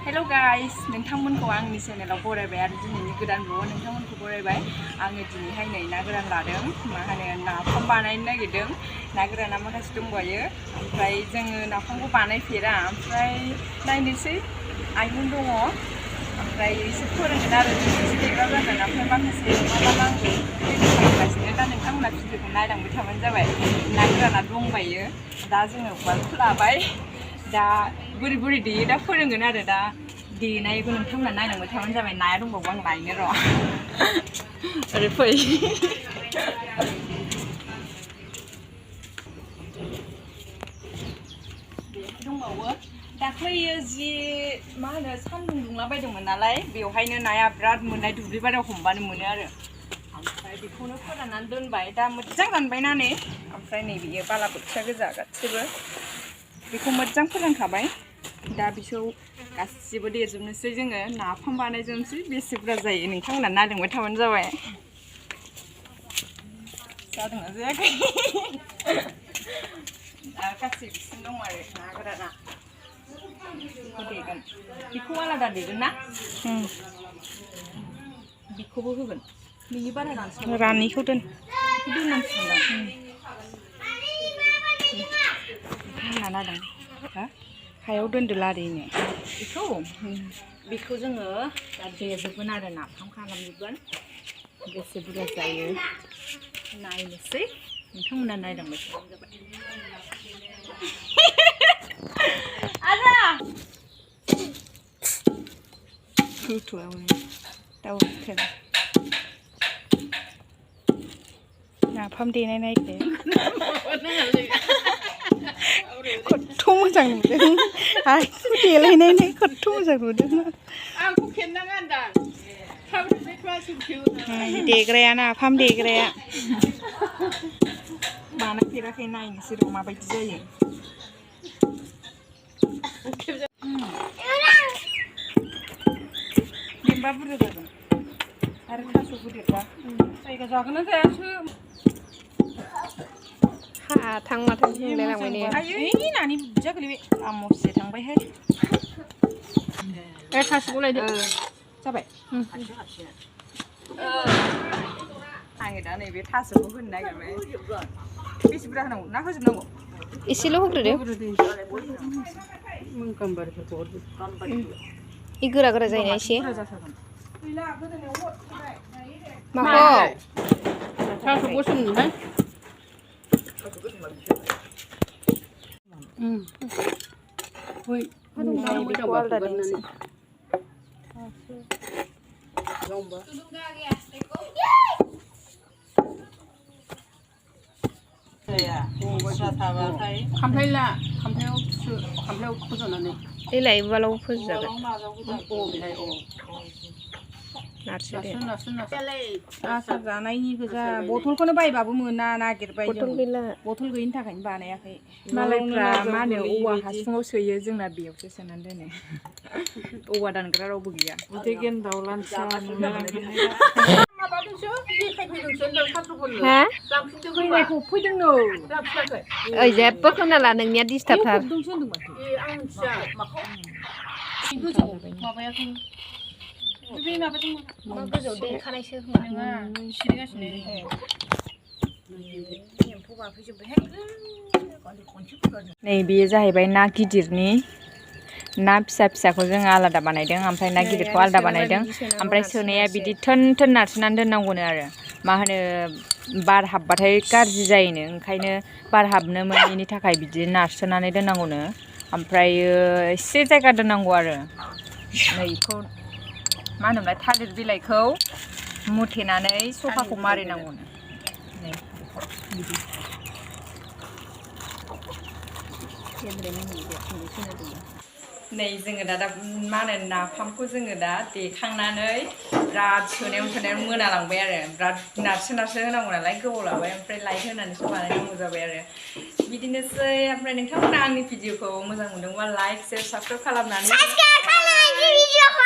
hello guys नोंथांमोनखौ आंनि चेनेलाव बरायबाय आरो दिनैनि गोदान ब्लगआव नोंथांमोनखौ बरायबाय आङो दिनैहाय नै ना गोरान लादों मा होनो नाफाम बानायनो नागिरदों ना गोराना माखासे दंबायो ओमफ्राय जोङो नाफामखौ बानायफेरा ओमफ्राय नायनोसै आइमोन दङ ओमफ्राय एसे फोरोंगोन आरो जों एसे देग्रा जागोन ओमफ्राय माखासे मा नांगौ फोरोंगासिनो दा नोंथांमोना भिडिअखौ नायलांबाय थाबानो जाबाय ना गोराना दंबायो दा जोङो उवालखौ लाबाय दा बोरै देयो दा फोरोंगोन आरो दा देनायखौ नोंथांमोना नायलांबाय थाबानो जाबाय नाया दंबावो आं लायनो र' ओरै फै दंबावो दाख्लैयो जि मा होनो सान्दुं दुंलाबायदोंमोन नालाय बेवहायनो नाया बिराद मोननाय दुब्लि बारियाव हमबानो मोनो आरो ओमफ्राय बेखौनो फोराननानै दोनबाय दा मोजां रानबायना नै ओमफ्राय नै बेयो बालाबोथिया गोजा गासिबो बेखौ मोजां फोरानखाबाय दा बिखौ गासिबो देजोबनोसै जोङो नाफाम बानायजोबनोसै बेसे बुरजा जायो नोंथांमोना नायलांबाय थाबानो जाबाय जादोंना जायाखै दा गासै बिसिम दं आरो ना गोराना देगोन बेखौ आलादा देगोन ना बेखौबो होगोन बेनि बारा रानैखौ दोननांसिगोन होनना लादों हायाव दोनदो लारिनो बेखौ जोङो दा देजोबगोन आरो नाफाम खालामजोबगोन बेसे बुरजा जायो नायनोसै नोंथांमोना नायलांबाय थाबानो जाबाय आजा दाउ नाफाम देनाय नायदो खथ' मोजां नुदों आरो देलायनाय खथ' मोजां नुदों आंखौ खेबनाङा होनदां देग्राया नाफाम देग्राया बानायफेराखै नायनोसै र' माबायदि जायो देमबा बुरजा जागोन आरो थास' होदेरबा जायगा जागोन ना जायासो थां माथां होनलायलांबाय ने आयै नानि बुरजा गोलैबाय आमसे थांबायहाय थास'खौ लायदो जाबाय आङो दा नैबे थास'खौ होनो नागिरबाय बेसे बुरजा होनांगौ ना होजोबनांगौ एसेल' होग्रोदो गोरा गोरा जायोना एसे माखौ थास' बस'नोहाय बेखौ आलदा देनोसै खामफ्लायाव फज'नानै देलाय उवालाव फोजागोन आसार जानायनि गोजा बथलखौनो बायबाबो मोना नागिरबाय बथल गैला बथल गैयिनि थाखायनो बानायाखै मालायफ्रा मा होनो औवा हासुङाव सोयो जोंना बेयावसो सोनानै दोनो औवा दानग्रा रावबो गैया उदै गेन्दाव लानसा फैदोंनो ओइ जेबो खोनाला नोंनिया डिस्टार्बथार नै बेयो जाहैबाय ना गिदिरनि ना फिसा फिसाखौ जोङो आलादा बानायदों ओमफ्राय ना गिदिरखौ आलादा बानायदों ओमफ्राय सोनाया बिदि थोन थोन नारसोनानै दोननांगौनो आरो मा होनो बार हाबबाथाय गाज्रि जायोनो ओंखायनो बार हाबनो मोनैनि थाखाय बिदि नारसोनानै दोननांगौनो ओमफ्रायो एसे जायगा दोननांगौ आरो नैखौ मा होनोमोनलाय थालिर बिलाइखौ मुथेनानै सफाखौ मारिनांगौनो नै जोङो दा मा होनो नाफामखौ जोङो दा देखांनानै बिराद सोनायावनो मोनालांबाय आरो बिराद नारसो होनांगौ नालाय गोबाव लाबाय ओमफ्राय लाइट होनानैसो बानायनांगौ जाबाय आरो बिदिनोसै ओमफ्राय नोंथांमोना आंनि भिडिअखौ मोजां मोनदोंबा लाइक शेयार साबस्क्राइब खालामनानै